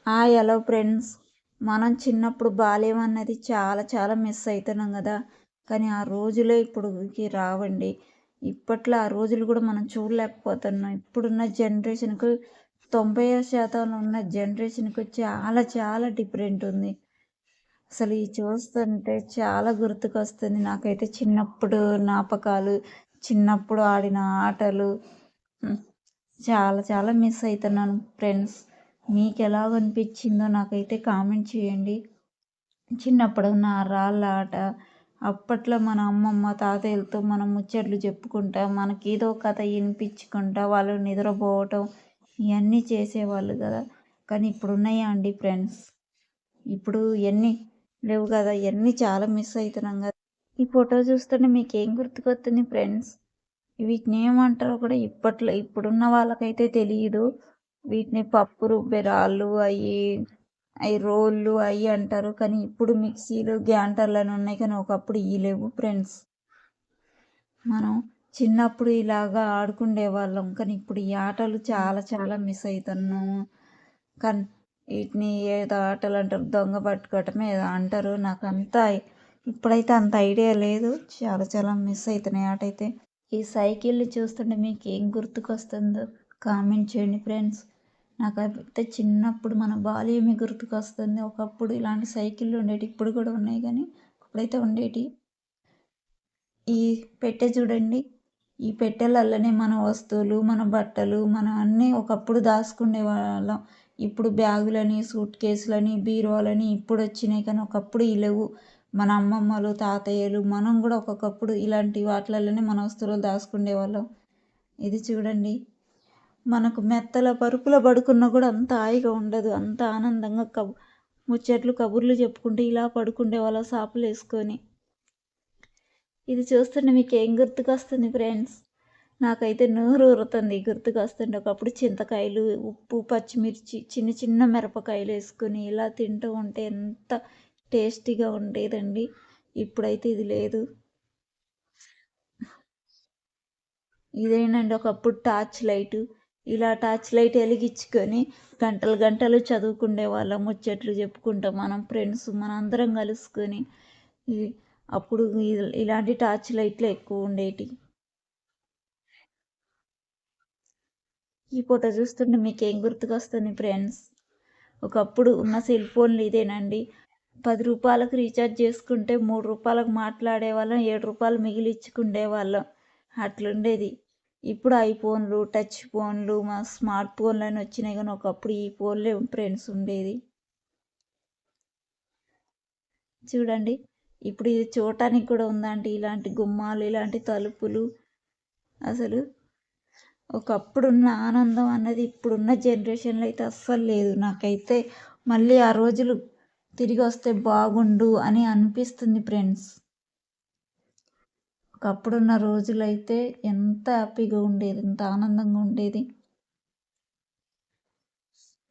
Hello friends. మనం చిన్నప్పుడు బాల్యం అన్నది చాలా చాలా మిస్ అవుతున్నాం కదా! కానీ ఆ రోజులే ఇప్పుడుకి రావండి. ఇప్పట్లో ఆ రోజులు కూడా మనం చూడలేకపోతున్నాం. ఇప్పుడున్న జనరేషన్‌కు 90% ఉన్న జనరేషన్‌కు చాలా చాలా డిఫరెంట్ ఉంది. అసలు ఈ చూస్తుంటే చాలా గుర్తుకొస్తుంది. నాకైతే చిన్నప్పుడు జ్ఞాపకాలు, చిన్నప్పుడు ఆడిన ఆటలు. హ్మ్. చాలా చాలా మిస్ అయితున్నాను ఫ్రెండ్స్. మీకెలాగనిపించిందో నాకైతే కామెంట్ చేయండి. చిన్నప్పుడు నా రాళ్ళ ఆట, అప్పట్లో మన అమ్మమ్మ, తాతయ్యలతో మనం ముచ్చట్లు చెప్పుకుంటా, మనకేదో కథ వినిపించుకుంటా, వాళ్ళు నిద్రపోవటం ఇవన్నీ చేసేవాళ్ళు కదా! కానీ ఇప్పుడున్నాయా అండి ఫ్రెండ్స్? ఇప్పుడు ఇయన్నీ లేవు కదా! ఇయన్నీ చాలా మిస్ అయితున్నాం కదా! ఈ ఫోటో చూస్తుంటే మీకేం గుర్తుకొస్తుంది ఫ్రెండ్స్? వీటిని ఏమంటారో కూడా ఇప్పుడున్న వాళ్ళకైతే తెలీదు. వీటిని పప్పు రుబ్బే రాళ్ళు అయి రోళ్ళు అయి అంటారు. కానీ ఇప్పుడు మిక్సీలు, గ్రైండర్లని ఉన్నాయి. కానీ ఒకప్పుడు ఇయి లేవు ఫ్రెండ్స్. మనం చిన్నప్పుడు ఇలాగా ఆడుకుండేవాళ్ళం. కానీ ఇప్పుడు ఈ ఆటలు చాలా చాలా మిస్ అయితున్నాము. కానీ వీటిని ఏదో ఆటలు అంటారు, దొంగ పట్టుకోవటమే ఏదో అంటారు. ఇప్పుడైతే అంత ఐడియా లేదు. చాలా చాలా మిస్ అవుతున్నాయి ఆట అయితే. ఈ సైకిల్ని చూస్తుంటే మీకు ఏం గుర్తుకొస్తుందో కామెంట్ చేయండి ఫ్రెండ్స్. నాకైతే చిన్నప్పుడు మన బాల్యమే గుర్తుకొస్తుంది. ఒకప్పుడు ఇలాంటి సైకిళ్ళు ఉండేవి. ఇప్పుడు కూడా ఉన్నాయి కానీ అప్పుడైతే ఉండేవి. ఈ పెట్టె చూడండి. ఈ పెట్టెలల్లనే మన వస్తువులు, మన బట్టలు, మన అన్నీ ఒకప్పుడు దాచుకునే వాళ్ళం. ఇప్పుడు బ్యాగులని, సూట్ కేసులని, బీరువాలని ఇప్పుడు వచ్చినాయి. కానీ ఒకప్పుడు ఇవి లేవు. మన అమ్మమ్మలు, తాతయ్యలు, మనం కూడా ఒక్కొక్కప్పుడు ఇలాంటి వాటిలలోనే మన వస్తువులు దాచుకునేవాళ్ళం. ఇది చూడండి. మనకు మెత్తల పరుపులో పడుకున్నా కూడా అంత హాయిగా ఉండదు. అంత ఆనందంగా ముచ్చట్లు, కబుర్లు చెప్పుకుంటూ ఇలా పడుకుండేవాళ్ళం సాపులు వేసుకొని. ఇది చూస్తుంటే మీకు ఏం గుర్తుకొస్తుంది ఫ్రెండ్స్? నాకైతే నోరు ఊరుతుంది గుర్తుకొస్తుంటే. ఒకప్పుడు చింతకాయలు, ఉప్పు, పచ్చిమిర్చి, చిన్న చిన్న మిరపకాయలు వేసుకొని ఇలా తింటూ ఉంటే ఎంత టేస్టీగా ఉండేదండి. ఇప్పుడైతే ఇది లేదు. ఇదేనండి ఒకప్పుడు టార్చ్ లైటు. ఇలా టార్చ్ లైట్ వెలిగించుకొని గంటలు గంటలు చదువుకునే వాళ్ళం. ముచ్చట్లు చెప్పుకుంటాం మనం ఫ్రెండ్స్ మనందరం కలుసుకొని. అప్పుడు ఇలాంటి టార్చ్ లైట్లు ఎక్కువ ఉండేవి. ఈ ఫోటో చూస్తుంటే మీకు ఏం గుర్తుకొస్తుంది ఫ్రెండ్స్? ఒకప్పుడు ఉన్న సెల్ ఫోన్లు ఇదేనండి. 10 రూపాయలకు రీఛార్జ్ చేసుకుంటే 3 రూపాయలకు మాట్లాడేవాళ్ళం, 7 రూపాయలు మిగిలిచ్చుకుండేవాళ్ళం. అట్లుండేది. ఇప్పుడు ఐఫోన్లు, టచ్ ఫోన్లు, స్మార్ట్ ఫోన్లు అని వచ్చినాయి. కానీ ఒకప్పుడు ఈ ఫోన్లే ఫ్రెండ్స్ ఉండేది. చూడండి. ఇప్పుడు ఇది చూడటానికి కూడా ఉందండి. ఇలాంటి గుమ్మాలు, ఇలాంటి తలుపులు. అసలు ఒకప్పుడున్న ఆనందం అన్నది ఇప్పుడున్న జనరేషన్లో అయితే అస్సలు లేదు. నాకైతే మళ్ళీ ఆ రోజులు తిరిగి వస్తే బాగుండు అని అనిపిస్తుంది ఫ్రెండ్స్. ఒకప్పుడున్న రోజులైతే ఎంత హ్యాపీగా ఉండేది, ఎంత ఆనందంగా ఉండేది.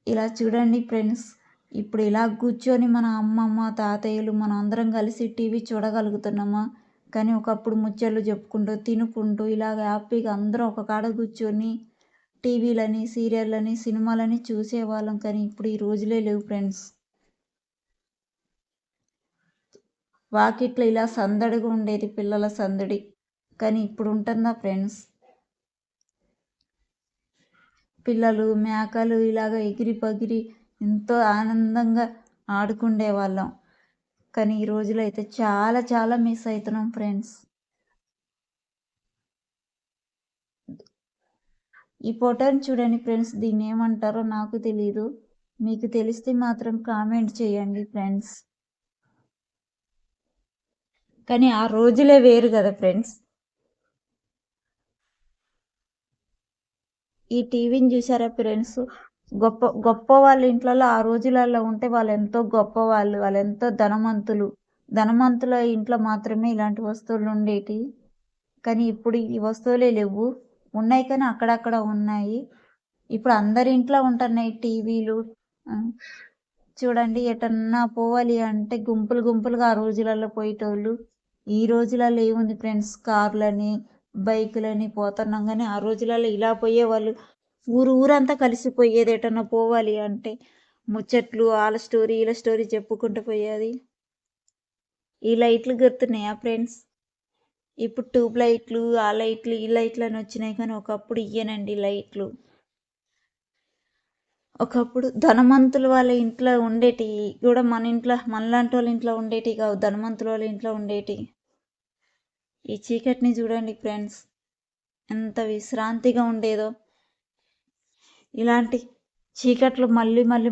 ఇలా చూడండి ఫ్రెండ్స్. ఇప్పుడు ఇలా కూర్చొని మన అమ్మమ్మ, తాతయ్యలు మనం అందరం కలిసి టీవీ చూడగలుగుతున్నామా? కానీ ఒకప్పుడు ముచ్చట్లు చెప్పుకుంటూ, తినుకుంటూ ఇలాగ హ్యాపీగా అందరం ఒక కాడ కూర్చొని టీవీలని, సీరియళ్ళని, సినిమాలని చూసేవాళ్ళం. కానీ ఇప్పుడు ఈ రోజులే లేవు ఫ్రెండ్స్. వాకిట్లో ఇలా సందడిగా ఉండేది, పిల్లల సందడి. కానీ ఇప్పుడు ఉంటుందా ఫ్రెండ్స్? పిల్లలు, మేకలు ఇలాగ ఎగిరి పగిరి ఎంతో ఆనందంగా ఆడుకుండే వాళ్ళం. కానీ ఈ రోజులో అయితే చాలా చాలా మిస్ అవుతున్నాం ఫ్రెండ్స్. ఈ ఫోటోని చూడండి ఫ్రెండ్స్. దీన్ని ఏమంటారో నాకు తెలీదు. మీకు తెలిస్తే మాత్రం కామెంట్ చేయండి ఫ్రెండ్స్. కానీ ఆ రోజులే వేరు కదా ఫ్రెండ్స్. ఈ టీవీని చూసారా ఫ్రెండ్స్? గొప్ప గొప్ప వాళ్ళ ఇంట్లలో ఆ రోజులలో ఉంటే వాళ్ళు ఎంతో గొప్పవాళ్ళు, వాళ్ళు ఎంతో ధనవంతులు. ధనవంతుల ఇంట్లో మాత్రమే ఇలాంటి వస్తువులు ఉండేవి. కానీ ఇప్పుడు ఈ వస్తువులే లేవు. ఉన్నాయి కానీ అక్కడక్కడ ఉన్నాయి. ఇప్పుడు అందరి ఇంట్లో ఉంటున్నాయి టీవీలు. చూడండి, ఎటన్నా పోవాలి అంటే గుంపులు గుంపులుగా ఆ రోజులలో పోయేటోళ్ళు. ఈ రోజులలో ఏముంది ఫ్రెండ్స్? కార్లని, బైకులని పోతున్నాం. కానీ ఆ రోజులలో ఇలా పోయేవాళ్ళు. ఊరంతా కలిసిపోయేది ఎటన్నా పోవాలి అంటే. ముచ్చట్లు ఆళ్ళ స్టోరీ, ఈళ్ళ స్టోరీ చెప్పుకుంటూ పోయేది. ఈ లైట్లు గుర్తున్నాయా ఫ్రెండ్స్? ఇప్పుడు ట్యూబ్ లైట్లు, ఆ లైట్లు, ఈ లైట్లని వచ్చినాయి కానీ ఒకప్పుడు ఇయ్యేనండి లైట్లు. ఒకప్పుడు ధనవంతులు వాళ్ళ ఇంట్లో ఉండేటియి కూడా మన ఇంట్లో మనలాంటి వాళ్ళ ఇంట్లో ఉండేటివి కావు. ధనవంతుల వాళ్ళ ఇంట్లో ఉండేటివి. ఈ చీకటిని చూడండి ఫ్రెండ్స్. ఎంత విశ్రాంతిగా ఉండేదో. ఇలాంటి చీకట్లు మళ్ళీ మళ్ళీ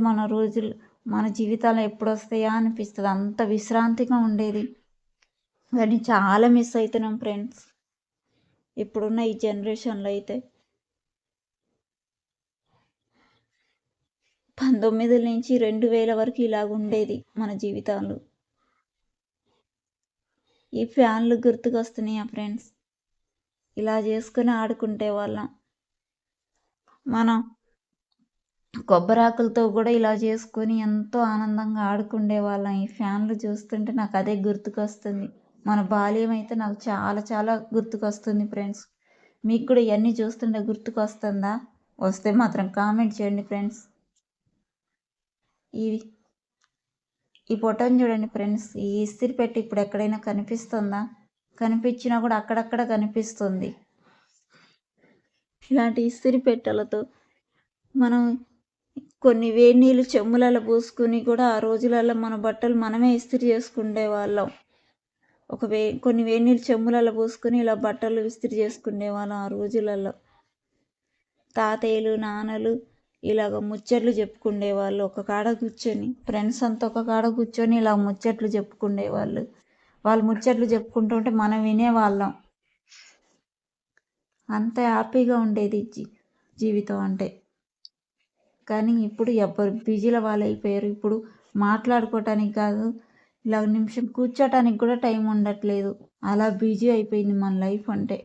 మన జీవితాల్లో ఎప్పుడొస్తాయా అనిపిస్తుంది. అంత విశ్రాంతిగా ఉండేది. కానీ చాలా మిస్ అవుతున్నాం ఫ్రెండ్స్. ఇప్పుడున్న ఈ జనరేషన్లో అయితే 19 నుంచి 2000 వరకు ఇలాగ ఉండేది మన జీవితాలు. ఈ ఫ్యాన్లు గుర్తుకొస్తున్నాయా ఫ్రెండ్స్? ఇలా చేసుకుని ఆడుకుంటే వాళ్ళం. మనం కొబ్బరాకులతో కూడా ఇలా చేసుకొని ఎంతో ఆనందంగా ఆడుకుండే వాళ్ళం. ఈ ఫ్యాన్లు చూస్తుంటే నాకు అదే గుర్తుకొస్తుంది. మన బాల్యం అయితే నాకు చాలా చాలా గుర్తుకొస్తుంది ఫ్రెండ్స్. మీకు కూడా ఇవన్నీ చూస్తుంటే గుర్తుకొస్తుందా? వస్తే మాత్రం కామెంట్ చేయండి ఫ్రెండ్స్. ఈ ఫోటోని చూడండి ఫ్రెండ్స్. ఈ ఇస్త్రీ పెట్టి ఇప్పుడు ఎక్కడైనా కనిపిస్తుందా? కనిపించినా కూడా అక్కడక్కడ కనిపిస్తుంది. ఇలాంటి ఇస్త్రీ పెట్టెలతో మనం కొన్ని వేడి నీళ్ళు చెమ్ములలో పోసుకొని కూడా ఆ రోజులలో మన బట్టలు మనమే ఇస్త్రీ చేసుకునే వాళ్ళం. కొన్ని వేడి నీళ్ళు చెమ్ములలో పోసుకొని ఇలా బట్టలు ఇస్త్రీ చేసుకునే వాళ్ళం ఆ రోజులలో. తాతయ్యలు నాన్నలు ఇలాగ ముచ్చట్లు చెప్పుకునేవాళ్ళు. ఒక కాడ కూర్చొని ఫ్రెండ్స్ అంతా ఒక కాడ కూర్చొని ఇలా ముచ్చట్లు చెప్పుకునేవాళ్ళు. వాళ్ళు ముచ్చట్లు చెప్పుకుంటుంటే మనం వినేవాళ్ళం. అంత హ్యాపీగా ఉండేది జీవితం అంటే. కానీ ఇప్పుడు ఎవరు బిజీల వాళ్ళు అయిపోయారు. ఇప్పుడు మాట్లాడుకోవటానికి కాదు, ఇలా నిమిషం కూర్చోటానికి కూడా టైం ఉండట్లేదు. అలా బిజీ అయిపోయింది మన లైఫ్ అంటే.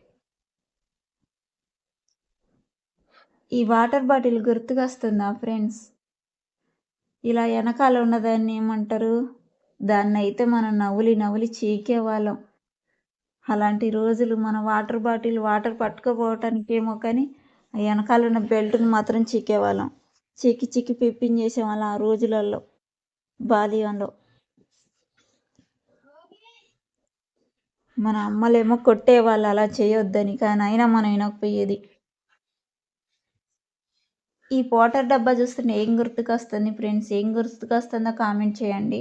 ఈ వాటర్ బాటిల్ గుర్తుకొస్తుందా ఫ్రెండ్స్? ఇలా వెనకాల ఉన్నదాన్ని ఏమంటారు? దాన్ని అయితే మనం నవ్వులి చీకేవాళ్ళం. అలాంటి రోజులు. మన వాటర్ పట్టుకోపోవటానికి ఏమో కానీ వెనకాల ఉన్న బెల్ట్ని మాత్రం చీకేవాళ్ళం. చిక్కి పిప్పించేసేవాళ్ళం ఆ రోజులలో బాల్యంలో. మన అమ్మలేమో కొట్టేవాళ్ళు అలా చేయొద్దని, కానీ అయినా మనం వినకపోయేది. ఈ వాటర్ డబ్బా చూస్తుంటే ఏం గుర్తుకొస్తుంది ఫ్రెండ్స్? ఏం గుర్తుకొస్తుందో కామెంట్ చేయండి.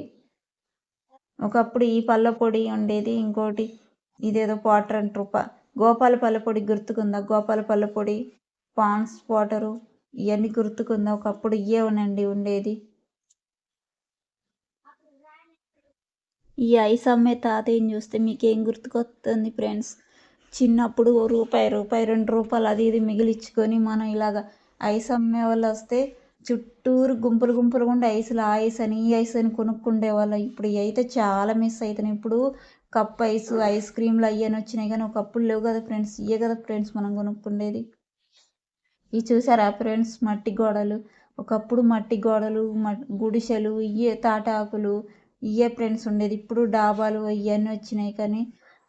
ఒకప్పుడు ఈ పళ్ళ పొడి ఉండేది. ఇంకోటి ఇదేదో వాటర్ అంటారు, గోపాల పళ్ళ పొడి గుర్తుకుందా? గోపాల పళ్ళ పొడి, పాండ్స్ వాటరు ఇవన్నీ గుర్తుకుందా? ఒకప్పుడు ఇవే ఉండేది. ఈ ఐస్ అమ్మే తాతయ్యని చూస్తే మీకేం గుర్తుకొస్తుంది ఫ్రెండ్స్? చిన్నప్పుడు రూపాయి 2 రూపాయలు అది ఇది మిగిలించుకొని మనం ఇలాగ ఐస్ అమ్మే వాళ్ళు వస్తే చుట్టూరు గుంపులు ఉండే ఐసులు, ఆ ఐస్ అని ఈ ఐస్ అని కొనుక్కుండే వాళ్ళం. ఇప్పుడు అయితే చాలా మిస్ అవుతున్నాయి. ఇప్పుడు కప్ ఐస్ క్రీమ్లు అయ్యని వచ్చినాయి కానీ ఒకప్పుడు లేవు కదా ఫ్రెండ్స్. ఇవే కదా ఫ్రెండ్స్ మనం కొనుక్కుండేది. ఇవి చూసారా ఫ్రెండ్స్? మట్టి గోడలు. ఒకప్పుడు మట్టి గోడలు, గుడిసెలు, ఇవే తాటాకులు ఇవే ఫ్రెండ్స్ ఉండేది. ఇప్పుడు డాబాలు ఇవన్నీ వచ్చినాయి కానీ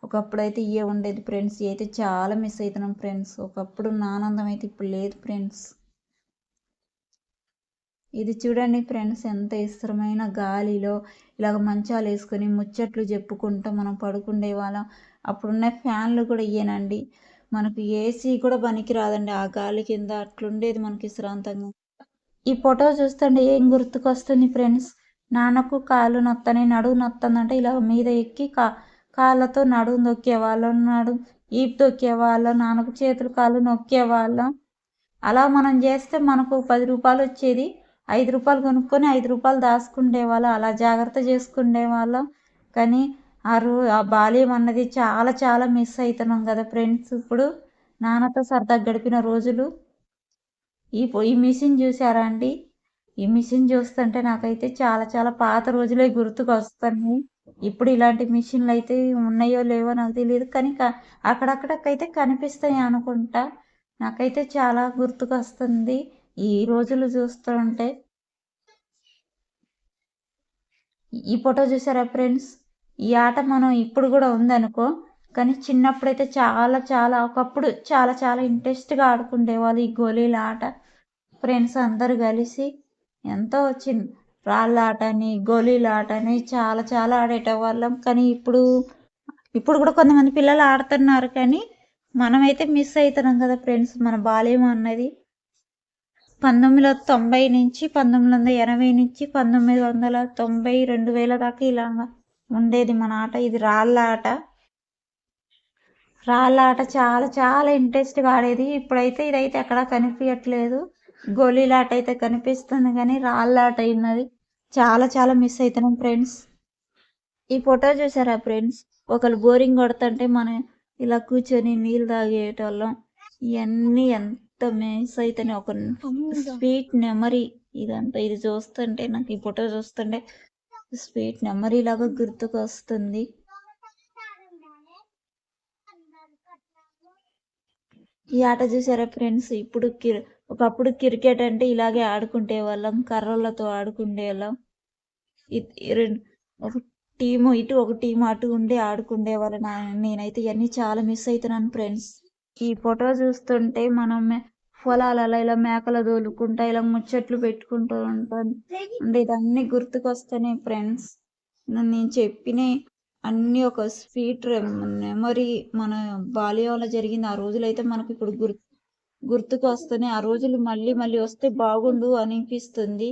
ఒకప్పుడు అయితే ఇవే ఉండేది ఫ్రెండ్స్. ఇవి అయితే చాలా మిస్ అవుతున్నాం ఫ్రెండ్స్. ఒకప్పుడు ఉన్న ఆనందం అయితే ఇప్పుడు లేదు ఫ్రెండ్స్. ఇది చూడండి ఫ్రెండ్స్, ఎంత ఇష్టమైన గాలిలో ఇలాగ మంచాలు వేసుకొని ముచ్చట్లు చెప్పుకుంటూ మనం పడుకుండే వాళ్ళం. అప్పుడున్న ఫ్యాన్లు కూడా ఇయ్యేనండి. మనకు ఏసీ కూడా పనికి రాదండి ఆ గాలి కింద. అట్లుండేది మనకి శ్రాంతంగా. ఈ ఫోటో చూస్తుంటే ఏం గుర్తుకొస్తుంది ఫ్రెండ్స్? నాన్నకు కాళ్ళు నొత్తని, నడువు నొత్తందంటే ఇలా మీద ఎక్కి కాళ్ళతో నడుము నొక్కేవాళ్ళం, ఈపు తొక్కేవాళ్ళం, నాన్నకు చేతులు కాళ్ళు నొక్కేవాళ్ళం. అలా మనం చేస్తే మనకు 10 రూపాయలు వచ్చేది. 5 రూపాయలు కొనుక్కొని 5 రూపాయలు దాచుకుండేవాళ్ళం. అలా జాగ్రత్త చేసుకుండేవాళ్ళం. కానీ ఆ బాల్యం అన్నది చాలా చాలా మిస్ అవుతున్నాం కదా ఫ్రెండ్స్. ఇప్పుడు నాన్నతో సరదాగా గడిపిన రోజులు. ఈ మిషన్ చూసారా అండి? ఈ మిషన్ చూస్తుంటే నాకైతే చాలా చాలా పాత రోజులే గుర్తుకొస్తున్నాయి. ఇప్పుడు ఇలాంటి మిషన్లు అయితే ఉన్నాయో లేవో నాకు తెలియదు కానీ అక్కడక్కడకైతే కనిపిస్తాయి అనుకుంటా. నాకైతే చాలా గుర్తుకొస్తుంది ఈ రోజులు చూస్తుంటే. ఈ ఫోటో చూసారా ఫ్రెండ్స్? ఈ ఆట మనం ఇప్పుడు కూడా ఉందనుకో, కానీ చిన్నప్పుడైతే చాలా చాలా ఒకప్పుడు చాలా చాలా ఇంట్రెస్ట్గా ఆడుకుండేవాళ్ళు ఈ గోళీల ఆట. ఫ్రెండ్స్ అందరూ కలిసి ఎంతో వచ్చింది. రాళ్ళాటని, గోళీలాటని చాలా చాలా ఆడేటవాళ్ళం. కానీ ఇప్పుడు కూడా కొంతమంది పిల్లలు ఆడుతున్నారు. కానీ మనమైతే మిస్ అవుతున్నాం కదా ఫ్రెండ్స్ మన బాల్యం అన్నది. 1990 నుంచి 1980 నుంచి 1990 2000 దాకా ఇలాగా ఉండేది మన ఆట. ఇది రాళ్ళ ఆట చాలా చాలా ఇంట్రెస్ట్గా ఆడేది. ఇప్పుడైతే ఇదైతే ఎక్కడా కనిపించట్లేదు. గోళీలాట అయితే కనిపిస్తుంది కానీ రాళ్ళ ఆట అయినది చాలా చాలా మిస్ అవుతున్నాం ఫ్రెండ్స్. ఈ ఫోటో చూసారా ఫ్రెండ్స్? ఒకళ్ళు బోరింగ్ కొడుతుంటే మనం ఇలా కూర్చొని నీళ్ళు తాగేటోళ్ళం. ఇవన్నీ ఎంత మిస్ అయితేనే ఒక స్వీట్ మెమరీ ఇదంతా. ఇది చూస్తుంటే నాకు ఈ ఫోటో చూస్తుంటే స్వీట్ మెమరీ లాగా గుర్తుకు వస్తుంది. ఈ ఆట చూసారా ఫ్రెండ్స్? ఒకప్పుడు క్రికెట్ అంటే ఇలాగే ఆడుకుంటే వాళ్ళం, కర్రలతో ఆడుకుండే వాళ్ళం. ఒక టీము ఇటు ఒక టీము అటు ఉండి ఆడుకుండే వాళ్ళం. నేనైతే ఇవన్నీ చాలా మిస్ అవుతున్నాను ఫ్రెండ్స్. ఈ ఫోటో చూస్తుంటే మనం పొలాలలో ఇలా మేకలు తోలుకుంటా ఇలా ముచ్చట్లు పెట్టుకుంటూ ఉంటాను అంటే ఇదన్నీ గుర్తుకొస్తున్నాయి ఫ్రెండ్స్. నేను చెప్పిన అన్నీ ఒక స్వీట్ మెమరీ మన బాల్యంలో జరిగింది. ఆ రోజులైతే మనకు ఇప్పుడు గుర్తుకు వస్తున్నాయి. ఆ రోజులు మళ్ళీ మళ్ళీ వస్తే బాగుండు అనిపిస్తుంది.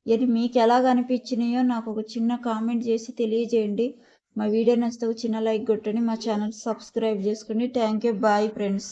ఇది మీకు ఎలాగ అనిపించినాయో నాకు ఒక చిన్న కామెంట్ చేసి తెలియజేయండి. మా వీడియో నచ్చితే ఒక చిన్న లైక్ కొట్టండి. మా ఛానల్ సబ్స్క్రైబ్ చేసుకోండి. Thank you. Bye friends.